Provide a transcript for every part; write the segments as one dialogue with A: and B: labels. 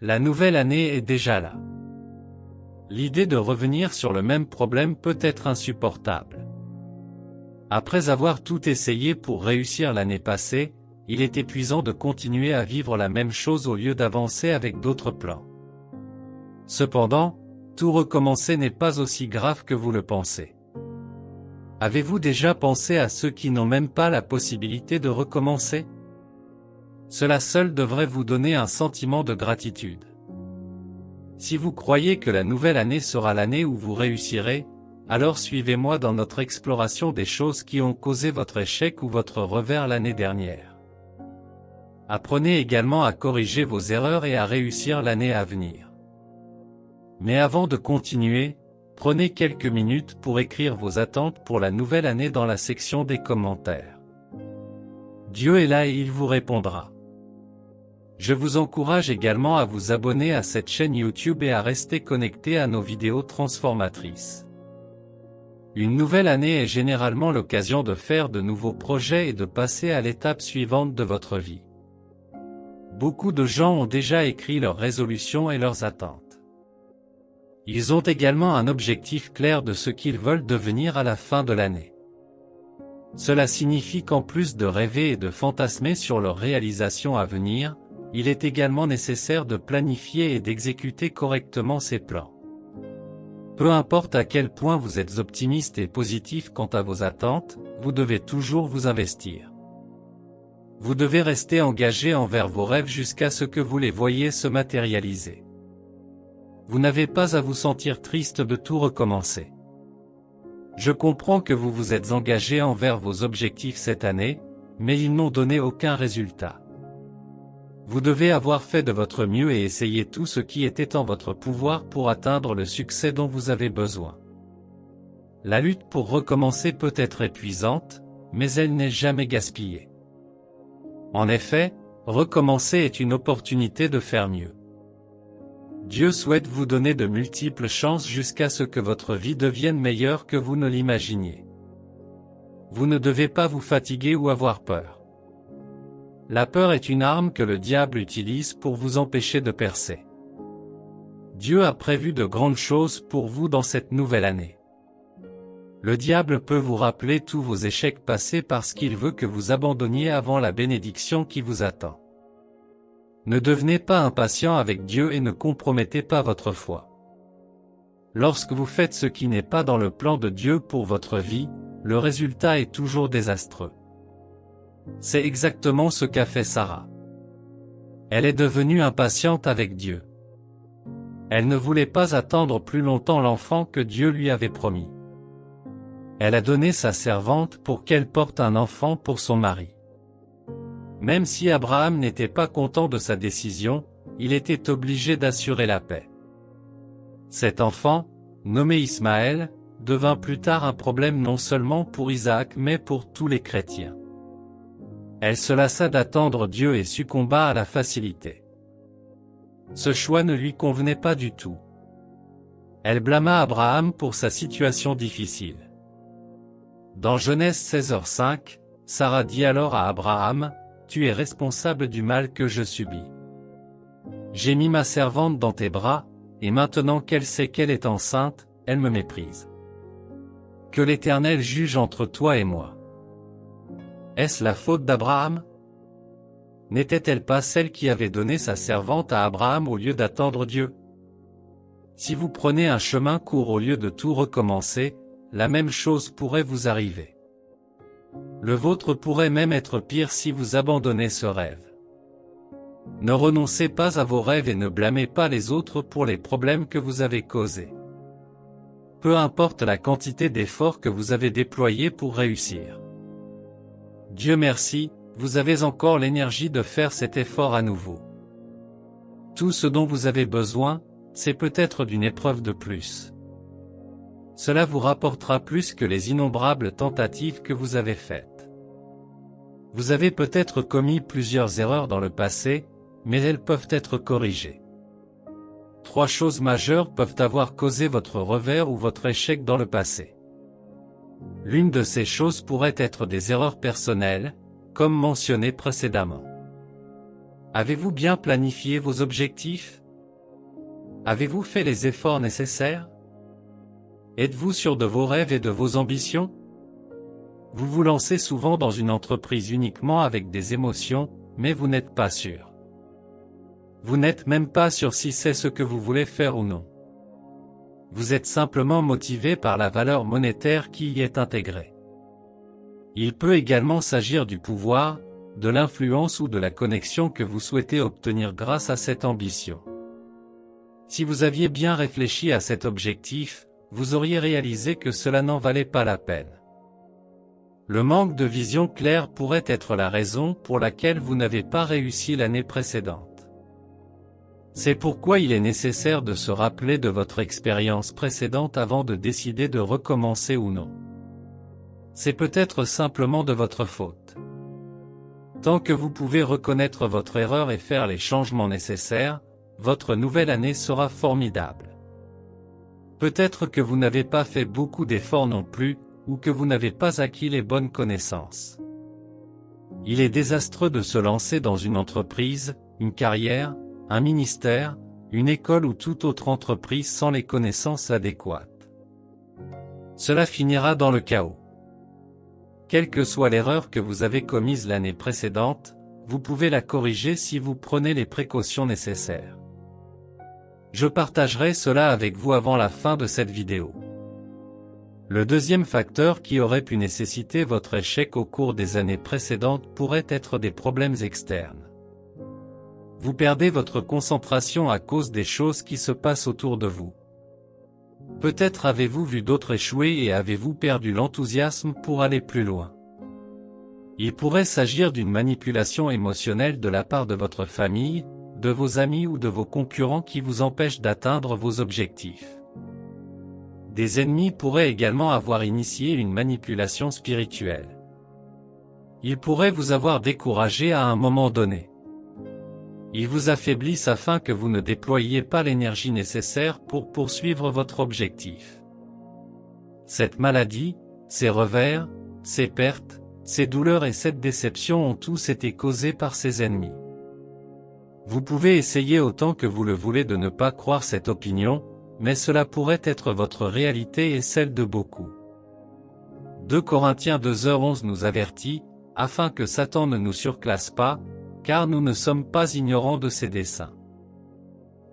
A: La nouvelle année est déjà là. L'idée de revenir sur le même problème peut être insupportable. Après avoir tout essayé pour réussir l'année passée, il est épuisant de continuer à vivre la même chose au lieu d'avancer avec d'autres plans. Cependant, tout recommencer n'est pas aussi grave que vous le pensez. Avez-vous déjà pensé à ceux qui n'ont même pas la possibilité de recommencer? Cela seul devrait vous donner un sentiment de gratitude. Si vous croyez que la nouvelle année sera l'année où vous réussirez, alors suivez-moi dans notre exploration des choses qui ont causé votre échec ou votre revers l'année dernière. Apprenez également à corriger vos erreurs et à réussir l'année à venir. Mais avant de continuer, prenez quelques minutes pour écrire vos attentes pour la nouvelle année dans la section des commentaires. Dieu est là et il vous répondra. Je vous encourage également à vous abonner à cette chaîne YouTube et à rester connecté à nos vidéos transformatrices. Une nouvelle année est généralement l'occasion de faire de nouveaux projets et de passer à l'étape suivante de votre vie. Beaucoup de gens ont déjà écrit leurs résolutions et leurs attentes. Ils ont également un objectif clair de ce qu'ils veulent devenir à la fin de l'année. Cela signifie qu'en plus de rêver et de fantasmer sur leur réalisation à venir, il est également nécessaire de planifier et d'exécuter correctement ces plans. Peu importe à quel point vous êtes optimiste et positif quant à vos attentes, vous devez toujours vous investir. Vous devez rester engagé envers vos rêves jusqu'à ce que vous les voyiez se matérialiser. Vous n'avez pas à vous sentir triste de tout recommencer. Je comprends que vous vous êtes engagé envers vos objectifs cette année, mais ils n'ont donné aucun résultat. Vous devez avoir fait de votre mieux et essayer tout ce qui était en votre pouvoir pour atteindre le succès dont vous avez besoin. La lutte pour recommencer peut être épuisante, mais elle n'est jamais gaspillée. En effet, recommencer est une opportunité de faire mieux. Dieu souhaite vous donner de multiples chances jusqu'à ce que votre vie devienne meilleure que vous ne l'imaginiez. Vous ne devez pas vous fatiguer ou avoir peur. La peur est une arme que le diable utilise pour vous empêcher de percer. Dieu a prévu de grandes choses pour vous dans cette nouvelle année. Le diable peut vous rappeler tous vos échecs passés parce qu'il veut que vous abandonniez avant la bénédiction qui vous attend. Ne devenez pas impatient avec Dieu et ne compromettez pas votre foi. Lorsque vous faites ce qui n'est pas dans le plan de Dieu pour votre vie, le résultat est toujours désastreux. C'est exactement ce qu'a fait Sarah. Elle est devenue impatiente avec Dieu. Elle ne voulait pas attendre plus longtemps l'enfant que Dieu lui avait promis. Elle a donné sa servante pour qu'elle porte un enfant pour son mari. Même si Abraham n'était pas content de sa décision, il était obligé d'assurer la paix. Cet enfant, nommé Ismaël, devint plus tard un problème non seulement pour Isaac mais pour tous les chrétiens. Elle se lassa d'attendre Dieu et succomba à la facilité. Ce choix ne lui convenait pas du tout. Elle blâma Abraham pour sa situation difficile. Dans Genèse 16h5, Sarah dit alors à Abraham, « Tu es responsable du mal que je subis. J'ai mis ma servante dans tes bras, et maintenant qu'elle sait qu'elle est enceinte, elle me méprise. Que l'Éternel juge entre toi et moi. » Est-ce la faute d'Abraham? N'était-elle pas celle qui avait donné sa servante à Abraham au lieu d'attendre Dieu? Si vous prenez un chemin court au lieu de tout recommencer, la même chose pourrait vous arriver. Le vôtre pourrait même être pire si vous abandonnez ce rêve. Ne renoncez pas à vos rêves et ne blâmez pas les autres pour les problèmes que vous avez causés. Peu importe la quantité d'efforts que vous avez déployés pour réussir. Dieu merci, vous avez encore l'énergie de faire cet effort à nouveau. Tout ce dont vous avez besoin, c'est peut-être d'une épreuve de plus. Cela vous rapportera plus que les innombrables tentatives que vous avez faites. Vous avez peut-être commis plusieurs erreurs dans le passé, mais elles peuvent être corrigées. 3 choses majeures peuvent avoir causé votre revers ou votre échec dans le passé. L'une de ces choses pourrait être des erreurs personnelles, comme mentionné précédemment. Avez-vous bien planifié vos objectifs? Avez-vous fait les efforts nécessaires? Êtes-vous sûr de vos rêves et de vos ambitions? Vous vous lancez souvent dans une entreprise uniquement avec des émotions, mais vous n'êtes pas sûr. Vous n'êtes même pas sûr si c'est ce que vous voulez faire ou non. Vous êtes simplement motivé par la valeur monétaire qui y est intégrée. Il peut également s'agir du pouvoir, de l'influence ou de la connexion que vous souhaitez obtenir grâce à cette ambition. Si vous aviez bien réfléchi à cet objectif, vous auriez réalisé que cela n'en valait pas la peine. Le manque de vision claire pourrait être la raison pour laquelle vous n'avez pas réussi l'année précédente. C'est pourquoi il est nécessaire de se rappeler de votre expérience précédente avant de décider de recommencer ou non. C'est peut-être simplement de votre faute. Tant que vous pouvez reconnaître votre erreur et faire les changements nécessaires, votre nouvelle année sera formidable. Peut-être que vous n'avez pas fait beaucoup d'efforts non plus, ou que vous n'avez pas acquis les bonnes connaissances. Il est désastreux de se lancer dans une entreprise, une carrière, un ministère, une école ou toute autre entreprise sans les connaissances adéquates. Cela finira dans le chaos. Quelle que soit l'erreur que vous avez commise l'année précédente, vous pouvez la corriger si vous prenez les précautions nécessaires. Je partagerai cela avec vous avant la fin de cette vidéo. Le deuxième facteur qui aurait pu nécessiter votre échec au cours des années précédentes pourrait être des problèmes externes. Vous perdez votre concentration à cause des choses qui se passent autour de vous. Peut-être avez-vous vu d'autres échouer et avez-vous perdu l'enthousiasme pour aller plus loin. Il pourrait s'agir d'une manipulation émotionnelle de la part de votre famille, de vos amis ou de vos concurrents qui vous empêchent d'atteindre vos objectifs. Des ennemis pourraient également avoir initié une manipulation spirituelle. Ils pourraient vous avoir découragé à un moment donné. Ils vous affaiblissent afin que vous ne déployiez pas l'énergie nécessaire pour poursuivre votre objectif. Cette maladie, ces revers, ces pertes, ces douleurs et cette déception ont tous été causés par ces ennemis. Vous pouvez essayer autant que vous le voulez de ne pas croire cette opinion, mais cela pourrait être votre réalité et celle de beaucoup. 2 Corinthiens 2h11 nous avertit, afin que Satan ne nous surclasse pas, car nous ne sommes pas ignorants de ses desseins.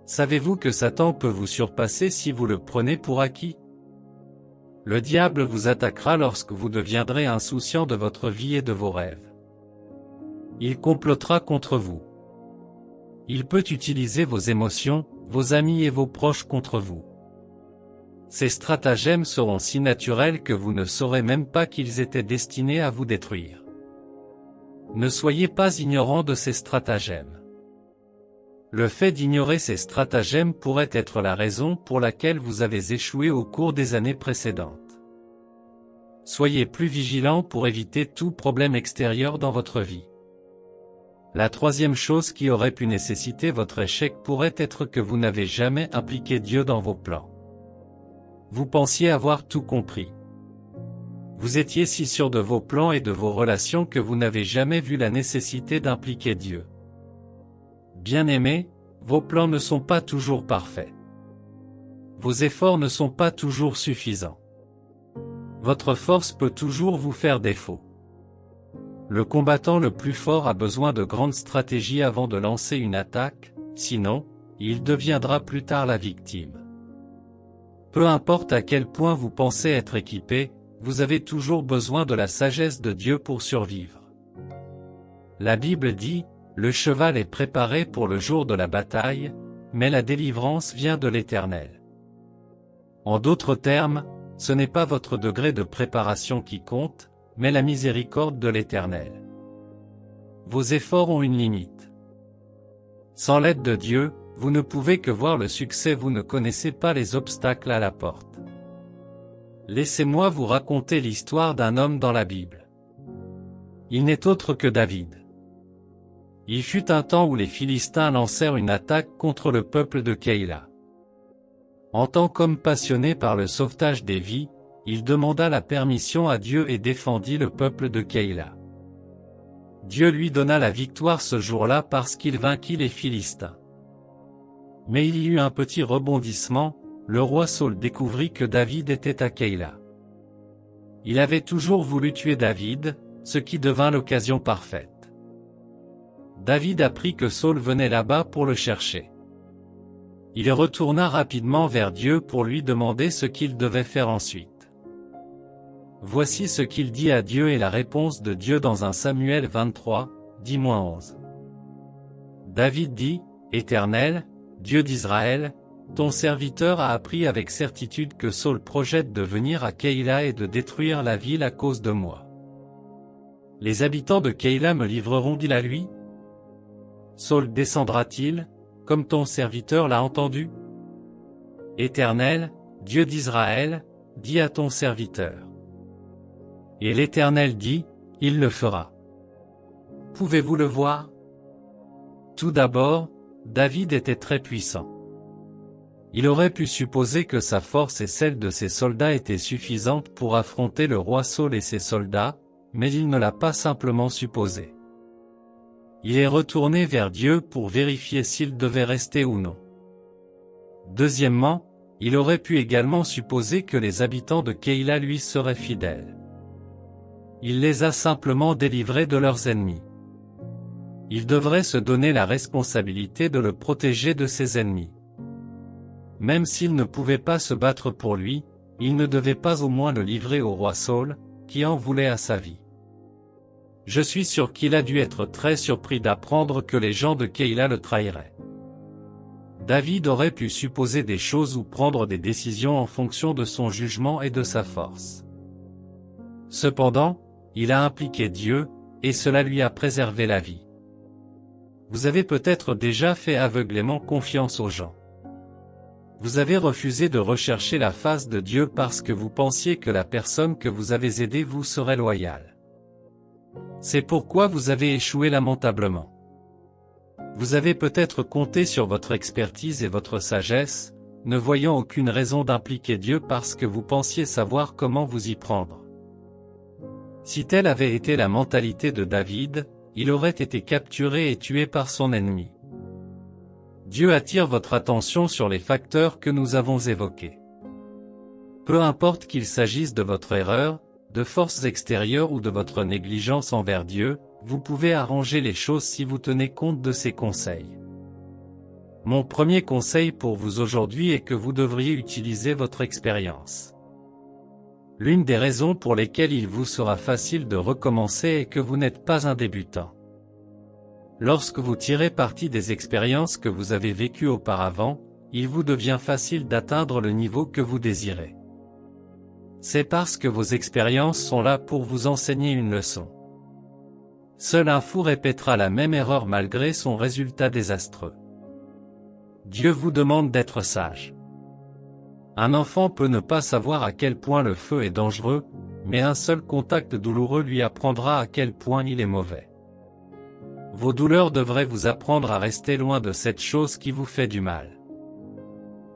A: Savez-vous que Satan peut vous surpasser si vous le prenez pour acquis? Le diable vous attaquera lorsque vous deviendrez insouciant de votre vie et de vos rêves. Il complotera contre vous. Il peut utiliser vos émotions, vos amis et vos proches contre vous. Ces stratagèmes seront si naturels que vous ne saurez même pas qu'ils étaient destinés à vous détruire. Ne soyez pas ignorants de ces stratagèmes. Le fait d'ignorer ces stratagèmes pourrait être la raison pour laquelle vous avez échoué au cours des années précédentes. Soyez plus vigilants pour éviter tout problème extérieur dans votre vie. La troisième chose qui aurait pu nécessiter votre échec pourrait être que vous n'avez jamais impliqué Dieu dans vos plans. Vous pensiez avoir tout compris. Vous étiez si sûr de vos plans et de vos relations que vous n'avez jamais vu la nécessité d'impliquer Dieu. Bien-aimés, vos plans ne sont pas toujours parfaits. Vos efforts ne sont pas toujours suffisants. Votre force peut toujours vous faire défaut. Le combattant le plus fort a besoin de grandes stratégies avant de lancer une attaque, sinon, il deviendra plus tard la victime. Peu importe à quel point vous pensez être équipé, vous avez toujours besoin de la sagesse de Dieu pour survivre. La Bible dit, « Le cheval est préparé pour le jour de la bataille, mais la délivrance vient de l'Éternel. » En d'autres termes, ce n'est pas votre degré de préparation qui compte, mais la miséricorde de l'Éternel. Vos efforts ont une limite. Sans l'aide de Dieu, vous ne pouvez que voir le succès, vous ne connaissez pas les obstacles à la porte. Laissez-moi vous raconter l'histoire d'un homme dans la Bible. Il n'est autre que David. Il fut un temps où les Philistins lancèrent une attaque contre le peuple de Keïla. En tant qu'homme passionné par le sauvetage des vies, il demanda la permission à Dieu et défendit le peuple de Keïla. Dieu lui donna la victoire ce jour-là parce qu'il vainquit les Philistins. Mais il y eut un petit rebondissement, le roi Saul découvrit que David était à Keïla. Il avait toujours voulu tuer David, ce qui devint l'occasion parfaite. David apprit que Saul venait là-bas pour le chercher. Il retourna rapidement vers Dieu pour lui demander ce qu'il devait faire ensuite. Voici ce qu'il dit à Dieu et la réponse de Dieu dans 1 Samuel 23, 10-11. David dit, « Éternel, Dieu d'Israël, ton serviteur a appris avec certitude que Saul projette de venir à Keïla et de détruire la ville à cause de moi. Les habitants de Keïla me livreront-ils à lui? Saul descendra-t-il, comme ton serviteur l'a entendu? Éternel, Dieu d'Israël, dis à ton serviteur. » Et l'Éternel dit, « Il le fera. » Pouvez-vous le voir? Tout d'abord, David était très puissant. Il aurait pu supposer que sa force et celle de ses soldats étaient suffisantes pour affronter le roi Saul et ses soldats, mais il ne l'a pas simplement supposé. Il est retourné vers Dieu pour vérifier s'il devait rester ou non. Deuxièmement, il aurait pu également supposer que les habitants de Keïla lui seraient fidèles. Il les a simplement délivrés de leurs ennemis. Il devrait se donner la responsabilité de le protéger de ses ennemis. Même s'il ne pouvait pas se battre pour lui, il ne devait pas au moins le livrer au roi Saul, qui en voulait à sa vie. Je suis sûr qu'il a dû être très surpris d'apprendre que les gens de Keïla le trahiraient. David aurait pu supposer des choses ou prendre des décisions en fonction de son jugement et de sa force. Cependant, il a impliqué Dieu, et cela lui a préservé la vie. Vous avez peut-être déjà fait aveuglément confiance aux gens. Vous avez refusé de rechercher la face de Dieu parce que vous pensiez que la personne que vous avez aidée vous serait loyale. C'est pourquoi vous avez échoué lamentablement. Vous avez peut-être compté sur votre expertise et votre sagesse, ne voyant aucune raison d'impliquer Dieu parce que vous pensiez savoir comment vous y prendre. Si telle avait été la mentalité de David, il aurait été capturé et tué par son ennemi. Dieu attire votre attention sur les facteurs que nous avons évoqués. Peu importe qu'il s'agisse de votre erreur, de forces extérieures ou de votre négligence envers Dieu, vous pouvez arranger les choses si vous tenez compte de ces conseils. Mon premier conseil pour vous aujourd'hui est que vous devriez utiliser votre expérience. L'une des raisons pour lesquelles il vous sera facile de recommencer est que vous n'êtes pas un débutant. Lorsque vous tirez parti des expériences que vous avez vécues auparavant, il vous devient facile d'atteindre le niveau que vous désirez. C'est parce que vos expériences sont là pour vous enseigner une leçon. Seul un fou répétera la même erreur malgré son résultat désastreux. Dieu vous demande d'être sage. Un enfant peut ne pas savoir à quel point le feu est dangereux, mais un seul contact douloureux lui apprendra à quel point il est mauvais. Vos douleurs devraient vous apprendre à rester loin de cette chose qui vous fait du mal.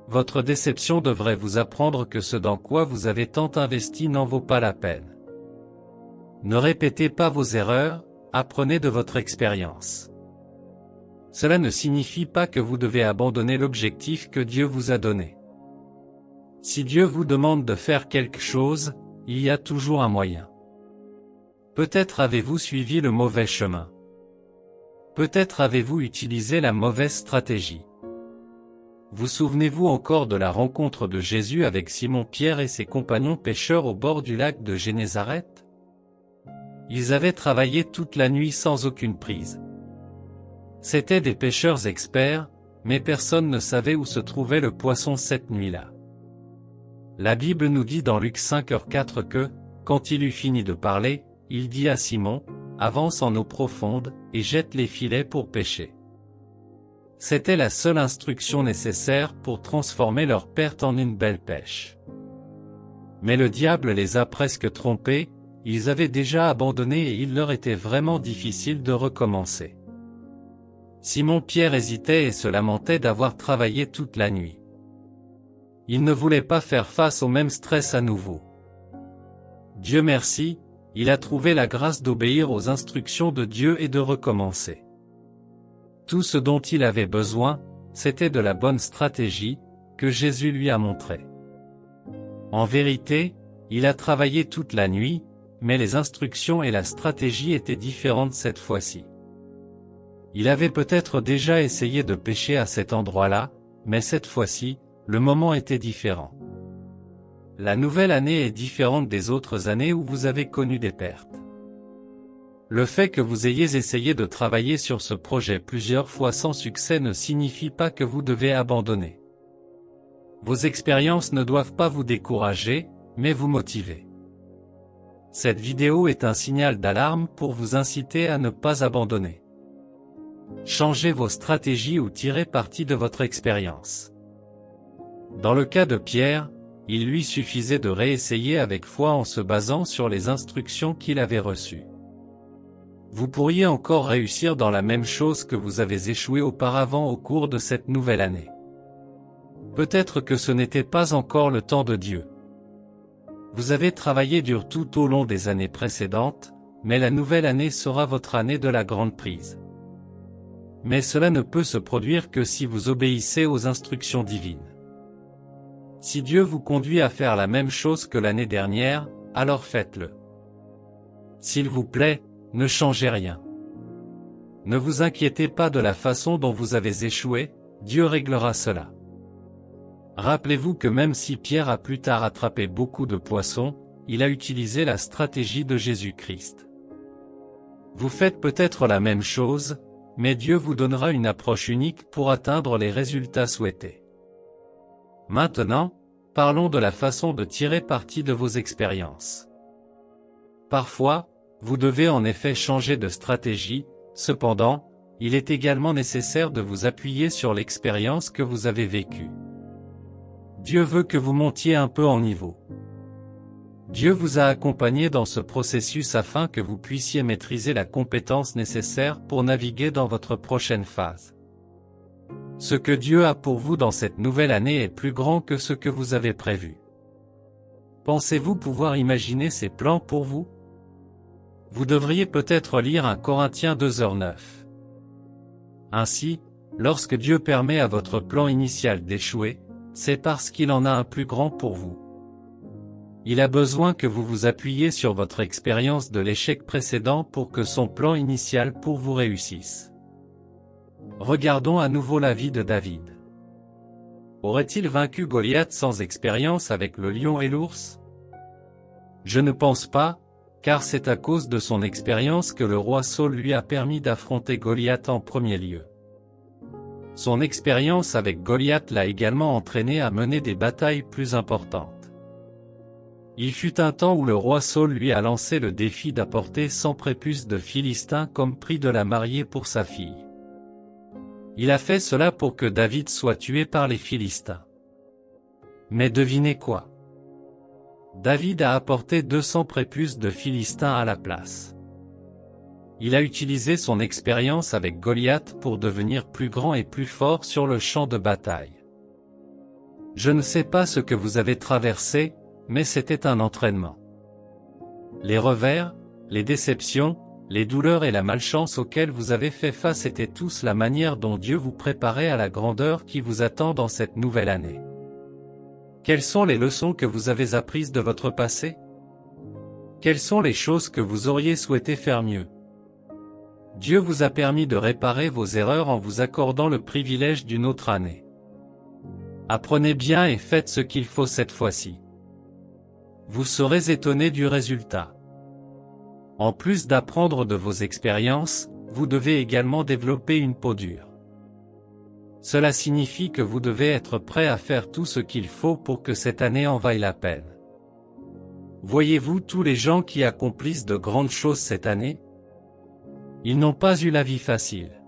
A: Votre déception devrait vous apprendre que ce dans quoi vous avez tant investi n'en vaut pas la peine. Ne répétez pas vos erreurs, apprenez de votre expérience. Cela ne signifie pas que vous devez abandonner l'objectif que Dieu vous a donné. Si Dieu vous demande de faire quelque chose, il y a toujours un moyen. Peut-être avez-vous suivi le mauvais chemin. Peut-être avez-vous utilisé la mauvaise stratégie. Vous souvenez-vous encore de la rencontre de Jésus avec Simon-Pierre et ses compagnons pêcheurs au bord du lac de Génézareth? Ils avaient travaillé toute la nuit sans aucune prise. C'étaient des pêcheurs experts, mais personne ne savait où se trouvait le poisson cette nuit-là. La Bible nous dit dans Luc 5h4 que, quand il eut fini de parler, il dit à Simon, « Avance en eau profonde, et jette les filets pour pêcher. » C'était la seule instruction nécessaire pour transformer leur perte en une belle pêche. Mais le diable les a presque trompés, ils avaient déjà abandonné et il leur était vraiment difficile de recommencer. Simon-Pierre hésitait et se lamentait d'avoir travaillé toute la nuit. Il ne voulait pas faire face au même stress à nouveau. Dieu merci, il a trouvé la grâce d'obéir aux instructions de Dieu et de recommencer. Tout ce dont il avait besoin, c'était de la bonne stratégie, que Jésus lui a montrée. En vérité, il a travaillé toute la nuit, mais les instructions et la stratégie étaient différentes cette fois-ci. Il avait peut-être déjà essayé de pêcher à cet endroit-là, mais cette fois-ci, le moment était différent. La nouvelle année est différente des autres années où vous avez connu des pertes. Le fait que vous ayez essayé de travailler sur ce projet plusieurs fois sans succès ne signifie pas que vous devez abandonner. Vos expériences ne doivent pas vous décourager, mais vous motiver. Cette vidéo est un signal d'alarme pour vous inciter à ne pas abandonner. Changez vos stratégies ou tirez parti de votre expérience. Dans le cas de Pierre, il lui suffisait de réessayer avec foi en se basant sur les instructions qu'il avait reçues. Vous pourriez encore réussir dans la même chose que vous avez échoué auparavant au cours de cette nouvelle année. Peut-être que ce n'était pas encore le temps de Dieu. Vous avez travaillé dur tout au long des années précédentes, mais la nouvelle année sera votre année de la grande prise. Mais cela ne peut se produire que si vous obéissez aux instructions divines. Si Dieu vous conduit à faire la même chose que l'année dernière, alors faites-le. S'il vous plaît, ne changez rien. Ne vous inquiétez pas de la façon dont vous avez échoué, Dieu réglera cela. Rappelez-vous que même si Pierre a plus tard attrapé beaucoup de poissons, il a utilisé la stratégie de Jésus-Christ. Vous faites peut-être la même chose, mais Dieu vous donnera une approche unique pour atteindre les résultats souhaités. Maintenant, parlons de la façon de tirer parti de vos expériences. Parfois, vous devez en effet changer de stratégie, cependant, il est également nécessaire de vous appuyer sur l'expérience que vous avez vécue. Dieu veut que vous montiez un peu en niveau. Dieu vous a accompagné dans ce processus afin que vous puissiez maîtriser la compétence nécessaire pour naviguer dans votre prochaine phase. Ce que Dieu a pour vous dans cette nouvelle année est plus grand que ce que vous avez prévu. Pensez-vous pouvoir imaginer ses plans pour vous? Vous devriez peut-être lire 1 Corinthiens 2:9. Ainsi, lorsque Dieu permet à votre plan initial d'échouer, c'est parce qu'il en a un plus grand pour vous. Il a besoin que vous vous appuyiez sur votre expérience de l'échec précédent pour que son plan initial pour vous réussisse. Regardons à nouveau la vie de David. Aurait-il vaincu Goliath sans expérience avec le lion et l'ours? Je ne pense pas, car c'est à cause de son expérience que le roi Saül lui a permis d'affronter Goliath en premier lieu. Son expérience avec Goliath l'a également entraîné à mener des batailles plus importantes. Il fut un temps où le roi Saül lui a lancé le défi d'apporter 100 prépuces de Philistins comme prix de la mariée pour sa fille. Il a fait cela pour que David soit tué par les Philistins. Mais devinez quoi? David a apporté 200 prépuces de Philistins à la place. Il a utilisé son expérience avec Goliath pour devenir plus grand et plus fort sur le champ de bataille. Je ne sais pas ce que vous avez traversé, mais c'était un entraînement. Les revers, les déceptions, les douleurs et la malchance auxquelles vous avez fait face étaient tous la manière dont Dieu vous préparait à la grandeur qui vous attend dans cette nouvelle année. Quelles sont les leçons que vous avez apprises de votre passé? Quelles sont les choses que vous auriez souhaité faire mieux? Dieu vous a permis de réparer vos erreurs en vous accordant le privilège d'une autre année. Apprenez bien et faites ce qu'il faut cette fois-ci. Vous serez étonné du résultat. En plus d'apprendre de vos expériences, vous devez également développer une peau dure. Cela signifie que vous devez être prêt à faire tout ce qu'il faut pour que cette année en vaille la peine. Voyez-vous tous les gens qui accomplissent de grandes choses cette année? Ils n'ont pas eu la vie facile.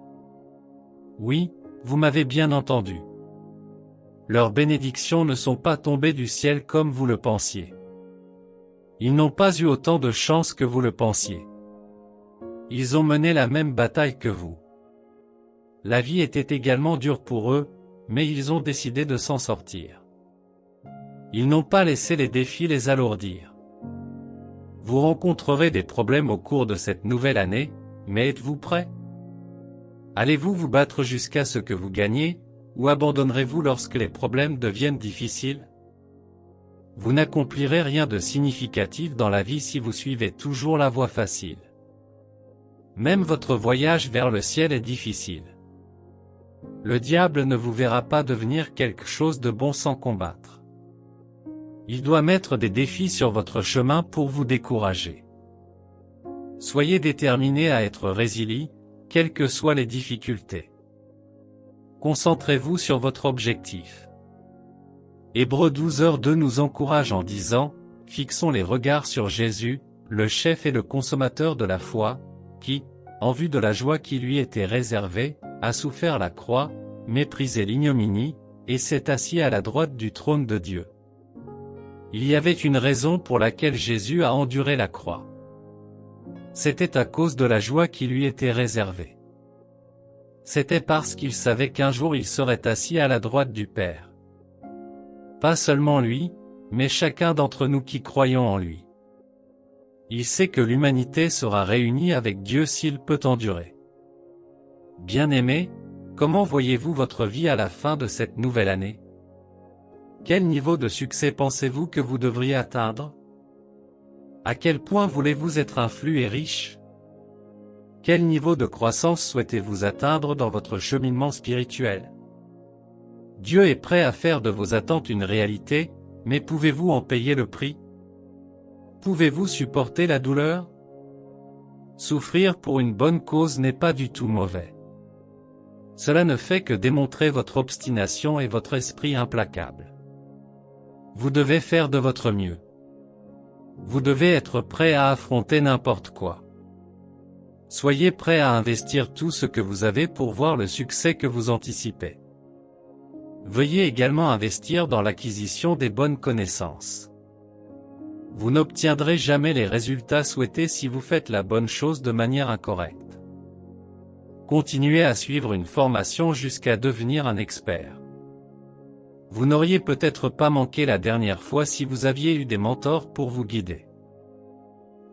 A: Oui, vous m'avez bien entendu. Leurs bénédictions ne sont pas tombées du ciel comme vous le pensiez. Ils n'ont pas eu autant de chance que vous le pensiez. Ils ont mené la même bataille que vous. La vie était également dure pour eux, mais ils ont décidé de s'en sortir. Ils n'ont pas laissé les défis les alourdir. Vous rencontrerez des problèmes au cours de cette nouvelle année, mais êtes-vous prêt? Allez-vous vous battre jusqu'à ce que vous gagnez, ou abandonnerez-vous lorsque les problèmes deviennent difficiles? Vous n'accomplirez rien de significatif dans la vie si vous suivez toujours la voie facile. Même votre voyage vers le ciel est difficile. Le diable ne vous verra pas devenir quelque chose de bon sans combattre. Il doit mettre des défis sur votre chemin pour vous décourager. Soyez déterminé à être résilient, quelles que soient les difficultés. Concentrez-vous sur votre objectif. Hébreux 12:2 nous encourage en disant, « Fixons les regards sur Jésus, le chef et le consommateur de la foi, qui, en vue de la joie qui lui était réservée, a souffert la croix, méprisé l'ignominie, et s'est assis à la droite du trône de Dieu. » Il y avait une raison pour laquelle Jésus a enduré la croix. C'était à cause de la joie qui lui était réservée. C'était parce qu'il savait qu'un jour il serait assis à la droite du Père. Pas seulement lui, mais chacun d'entre nous qui croyons en lui. Il sait que l'humanité sera réunie avec Dieu s'il peut endurer. Bien-aimés, comment voyez-vous votre vie à la fin de cette nouvelle année? Quel niveau de succès pensez-vous que vous devriez atteindre? À quel point voulez-vous être influent et riche? Quel niveau de croissance souhaitez-vous atteindre dans votre cheminement spirituel? Dieu est prêt à faire de vos attentes une réalité, mais pouvez-vous en payer le prix? Pouvez-vous supporter la douleur? Souffrir pour une bonne cause n'est pas du tout mauvais. Cela ne fait que démontrer votre obstination et votre esprit implacable. Vous devez faire de votre mieux. Vous devez être prêt à affronter n'importe quoi. Soyez prêt à investir tout ce que vous avez pour voir le succès que vous anticipez. Veuillez également investir dans l'acquisition des bonnes connaissances. Vous n'obtiendrez jamais les résultats souhaités si vous faites la bonne chose de manière incorrecte. Continuez à suivre une formation jusqu'à devenir un expert. Vous n'auriez peut-être pas manqué la dernière fois si vous aviez eu des mentors pour vous guider.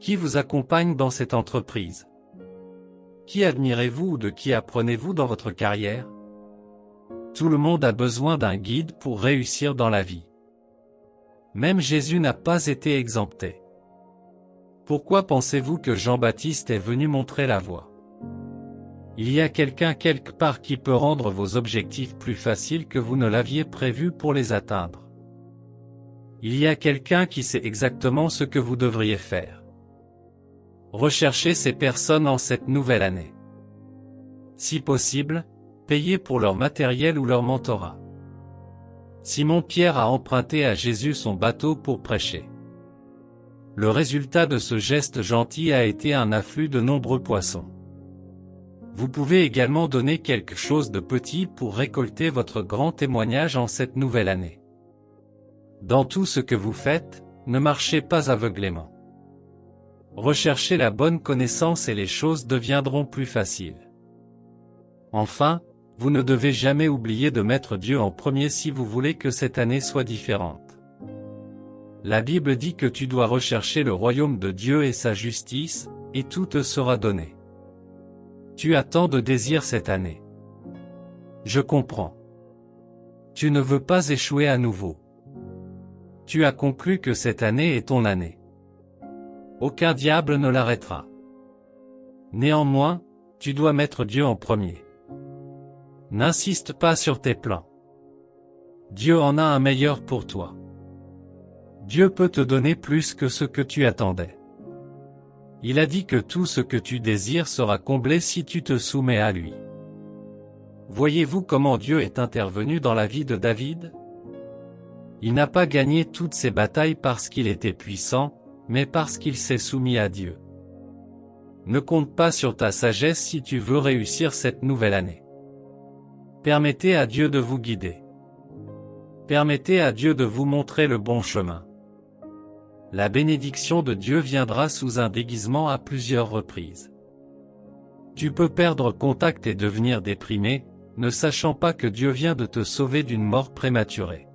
A: Qui vous accompagne dans cette entreprise? Qui admirez-vous ou de qui apprenez-vous dans votre carrière? Tout le monde a besoin d'un guide pour réussir dans la vie. Même Jésus n'a pas été exempté. Pourquoi pensez-vous que Jean-Baptiste est venu montrer la voie? Il y a quelqu'un quelque part qui peut rendre vos objectifs plus faciles que vous ne l'aviez prévu pour les atteindre. Il y a quelqu'un qui sait exactement ce que vous devriez faire. Recherchez ces personnes en cette nouvelle année. Si possible, payez pour leur matériel ou leur mentorat. Simon-Pierre a emprunté à Jésus son bateau pour prêcher. Le résultat de ce geste gentil a été un afflux de nombreux poissons. Vous pouvez également donner quelque chose de petit pour récolter votre grand témoignage en cette nouvelle année. Dans tout ce que vous faites, ne marchez pas aveuglément. Recherchez la bonne connaissance et les choses deviendront plus faciles. Enfin, vous ne devez jamais oublier de mettre Dieu en premier si vous voulez que cette année soit différente. La Bible dit que tu dois rechercher le royaume de Dieu et sa justice, et tout te sera donné. Tu as tant de désirs cette année. Je comprends. Tu ne veux pas échouer à nouveau. Tu as conclu que cette année est ton année. Aucun diable ne l'arrêtera. Néanmoins, tu dois mettre Dieu en premier. N'insiste pas sur tes plans. Dieu en a un meilleur pour toi. Dieu peut te donner plus que ce que tu attendais. Il a dit que tout ce que tu désires sera comblé si tu te soumets à lui. Voyez-vous comment Dieu est intervenu dans la vie de David? Il n'a pas gagné toutes ses batailles parce qu'il était puissant, mais parce qu'il s'est soumis à Dieu. Ne compte pas sur ta sagesse si tu veux réussir cette nouvelle année. Permettez à Dieu de vous guider. Permettez à Dieu de vous montrer le bon chemin. La bénédiction de Dieu viendra sous un déguisement à plusieurs reprises. Tu peux perdre contact et devenir déprimé, ne sachant pas que Dieu vient de te sauver d'une mort prématurée.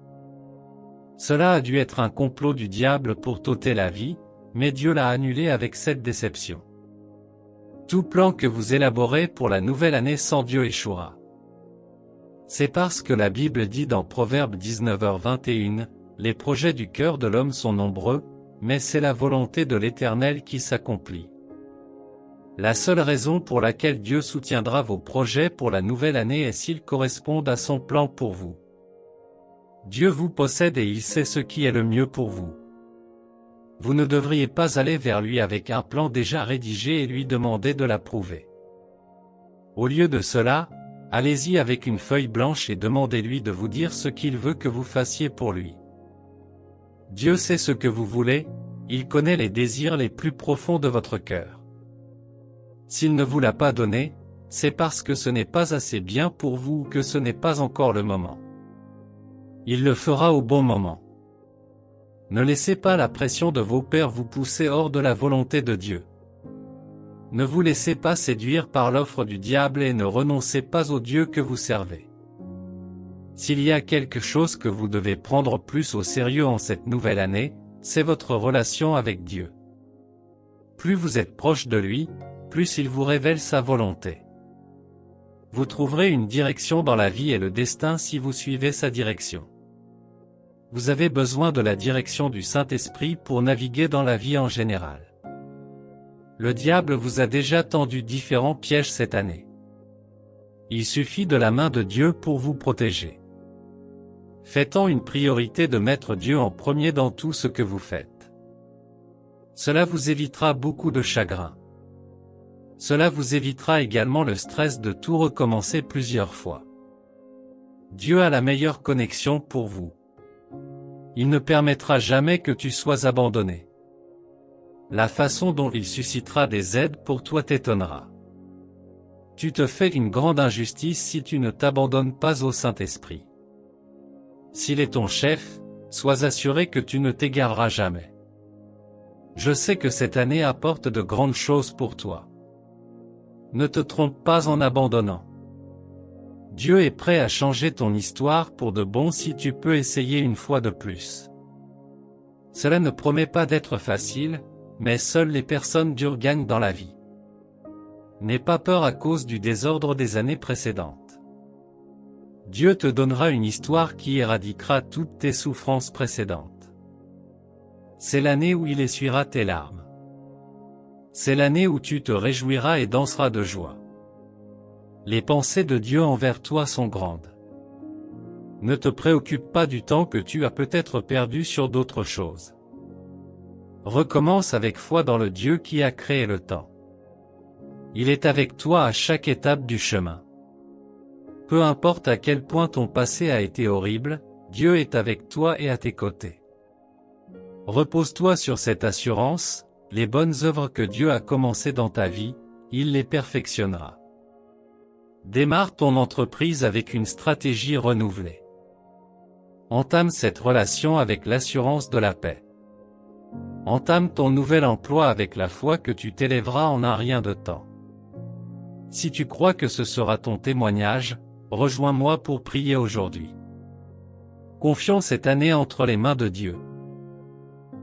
A: Cela a dû être un complot du diable pour t'ôter la vie, mais Dieu l'a annulé avec cette déception. Tout plan que vous élaborez pour la nouvelle année sans Dieu échouera. C'est parce que la Bible dit dans Proverbe 19h21, « Les projets du cœur de l'homme sont nombreux, mais c'est la volonté de l'Éternel qui s'accomplit. » La seule raison pour laquelle Dieu soutiendra vos projets pour la nouvelle année est s'ils correspondent à son plan pour vous. Dieu vous possède et il sait ce qui est le mieux pour vous. Vous ne devriez pas aller vers lui avec un plan déjà rédigé et lui demander de l'approuver. Au lieu de cela, allez-y avec une feuille blanche et demandez-lui de vous dire ce qu'il veut que vous fassiez pour lui. Dieu sait ce que vous voulez, il connaît les désirs les plus profonds de votre cœur. S'il ne vous l'a pas donné, c'est parce que ce n'est pas assez bien pour vous ou que ce n'est pas encore le moment. Il le fera au bon moment. Ne laissez pas la pression de vos pères vous pousser hors de la volonté de Dieu. Ne vous laissez pas séduire par l'offre du diable et ne renoncez pas au Dieu que vous servez. S'il y a quelque chose que vous devez prendre plus au sérieux en cette nouvelle année, c'est votre relation avec Dieu. Plus vous êtes proche de lui, plus il vous révèle sa volonté. Vous trouverez une direction dans la vie et le destin si vous suivez sa direction. Vous avez besoin de la direction du Saint-Esprit pour naviguer dans la vie en général. Le diable vous a déjà tendu différents pièges cette année. Il suffit de la main de Dieu pour vous protéger. Faites-en une priorité de mettre Dieu en premier dans tout ce que vous faites. Cela vous évitera beaucoup de chagrin. Cela vous évitera également le stress de tout recommencer plusieurs fois. Dieu a la meilleure connexion pour vous. Il ne permettra jamais que tu sois abandonné. La façon dont il suscitera des aides pour toi t'étonnera. Tu te fais une grande injustice si tu ne t'abandonnes pas au Saint-Esprit. S'il est ton chef, sois assuré que tu ne t'égareras jamais. Je sais que cette année apporte de grandes choses pour toi. Ne te trompe pas en abandonnant. Dieu est prêt à changer ton histoire pour de bon si tu peux essayer une fois de plus. Cela ne promet pas d'être facile, mais seules les personnes dures gagnent dans la vie. N'aie pas peur à cause du désordre des années précédentes. Dieu te donnera une histoire qui éradiquera toutes tes souffrances précédentes. C'est l'année où il essuiera tes larmes. C'est l'année où tu te réjouiras et danseras de joie. Les pensées de Dieu envers toi sont grandes. Ne te préoccupe pas du temps que tu as peut-être perdu sur d'autres choses. Recommence avec foi dans le Dieu qui a créé le temps. Il est avec toi à chaque étape du chemin. Peu importe à quel point ton passé a été horrible, Dieu est avec toi et à tes côtés. Repose-toi sur cette assurance. Les bonnes œuvres que Dieu a commencées dans ta vie, il les perfectionnera. Démarre ton entreprise avec une stratégie renouvelée. Entame cette relation avec l'assurance de la paix. Entame ton nouvel emploi avec la foi que tu t'élèveras en un rien de temps. Si tu crois que ce sera ton témoignage, rejoins-moi pour prier aujourd'hui. Confions cette année entre les mains de Dieu.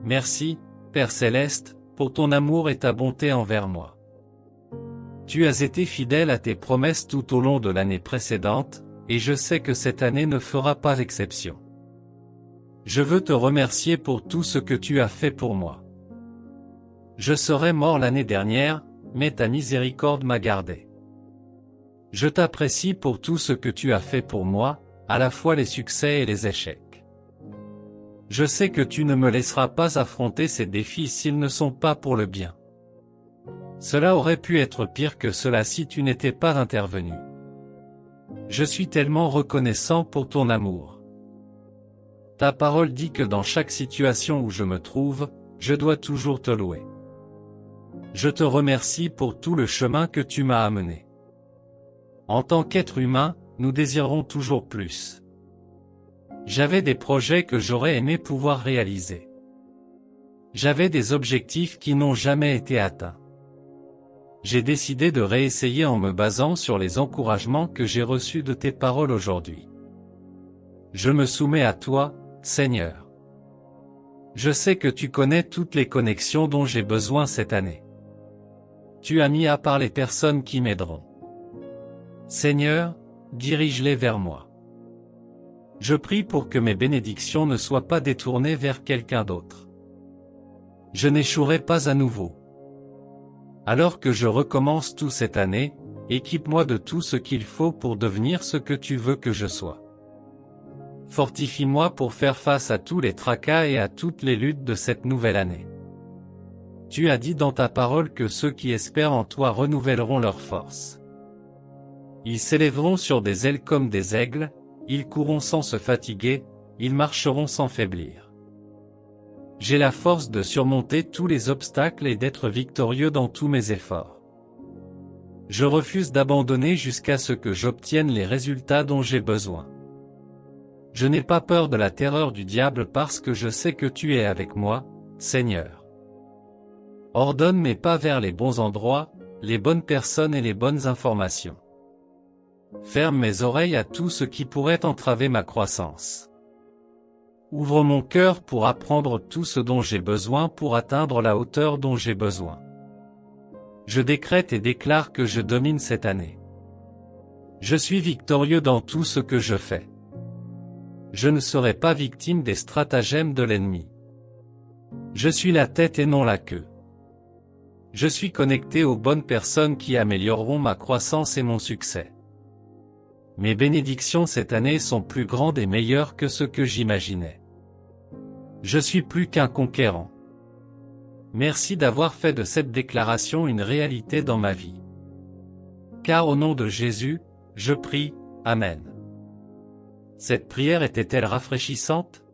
A: Merci, Père Céleste, pour ton amour et ta bonté envers moi. Tu as été fidèle à tes promesses tout au long de l'année précédente, et je sais que cette année ne fera pas exception. Je veux te remercier pour tout ce que tu as fait pour moi. Je serais mort l'année dernière, mais ta miséricorde m'a gardé. Je t'apprécie pour tout ce que tu as fait pour moi, à la fois les succès et les échecs. Je sais que tu ne me laisseras pas affronter ces défis s'ils ne sont pas pour le bien. Cela aurait pu être pire que cela si tu n'étais pas intervenu. Je suis tellement reconnaissant pour ton amour. Ta parole dit que dans chaque situation où je me trouve, je dois toujours te louer. Je te remercie pour tout le chemin que tu m'as amené. En tant qu'être humain, nous désirons toujours plus. J'avais des projets que j'aurais aimé pouvoir réaliser. J'avais des objectifs qui n'ont jamais été atteints. J'ai décidé de réessayer en me basant sur les encouragements que j'ai reçus de tes paroles aujourd'hui. Je me soumets à toi, Seigneur. Je sais que tu connais toutes les connexions dont j'ai besoin cette année. Tu as mis à part les personnes qui m'aideront. Seigneur, dirige-les vers moi. Je prie pour que mes bénédictions ne soient pas détournées vers quelqu'un d'autre. Je n'échouerai pas à nouveau. Alors que je recommence tout cette année, équipe-moi de tout ce qu'il faut pour devenir ce que tu veux que je sois. Fortifie-moi pour faire face à tous les tracas et à toutes les luttes de cette nouvelle année. Tu as dit dans ta parole que ceux qui espèrent en toi renouvelleront leurs forces. Ils s'élèveront sur des ailes comme des aigles, ils courront sans se fatiguer, ils marcheront sans faiblir. J'ai la force de surmonter tous les obstacles et d'être victorieux dans tous mes efforts. Je refuse d'abandonner jusqu'à ce que j'obtienne les résultats dont j'ai besoin. Je n'ai pas peur de la terreur du diable parce que je sais que tu es avec moi, Seigneur. Ordonne mes pas vers les bons endroits, les bonnes personnes et les bonnes informations. Ferme mes oreilles à tout ce qui pourrait entraver ma croissance. Ouvre mon cœur pour apprendre tout ce dont j'ai besoin pour atteindre la hauteur dont j'ai besoin. Je décrète et déclare que je domine cette année. Je suis victorieux dans tout ce que je fais. Je ne serai pas victime des stratagèmes de l'ennemi. Je suis la tête et non la queue. Je suis connecté aux bonnes personnes qui amélioreront ma croissance et mon succès. Mes bénédictions cette année sont plus grandes et meilleures que ce que j'imaginais. Je suis plus qu'un conquérant. Merci d'avoir fait de cette déclaration une réalité dans ma vie. Car au nom de Jésus, je prie, Amen. Cette prière était-elle rafraîchissante?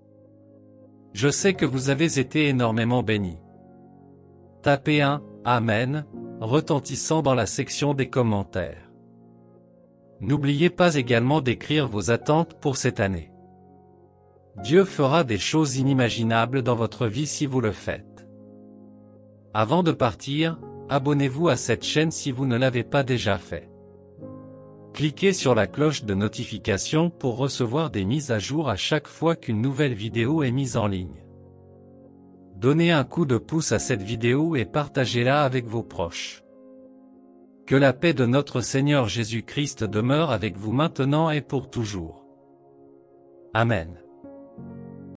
A: Je sais que vous avez été énormément bénis. Tapez un Amen retentissant dans la section des commentaires. N'oubliez pas également d'écrire vos attentes pour cette année. Dieu fera des choses inimaginables dans votre vie si vous le faites. Avant de partir, abonnez-vous à cette chaîne si vous ne l'avez pas déjà fait. Cliquez sur la cloche de notification pour recevoir des mises à jour à chaque fois qu'une nouvelle vidéo est mise en ligne. Donnez un coup de pouce à cette vidéo et partagez-la avec vos proches. Que la paix de notre Seigneur Jésus-Christ demeure avec vous maintenant et pour toujours. Amen.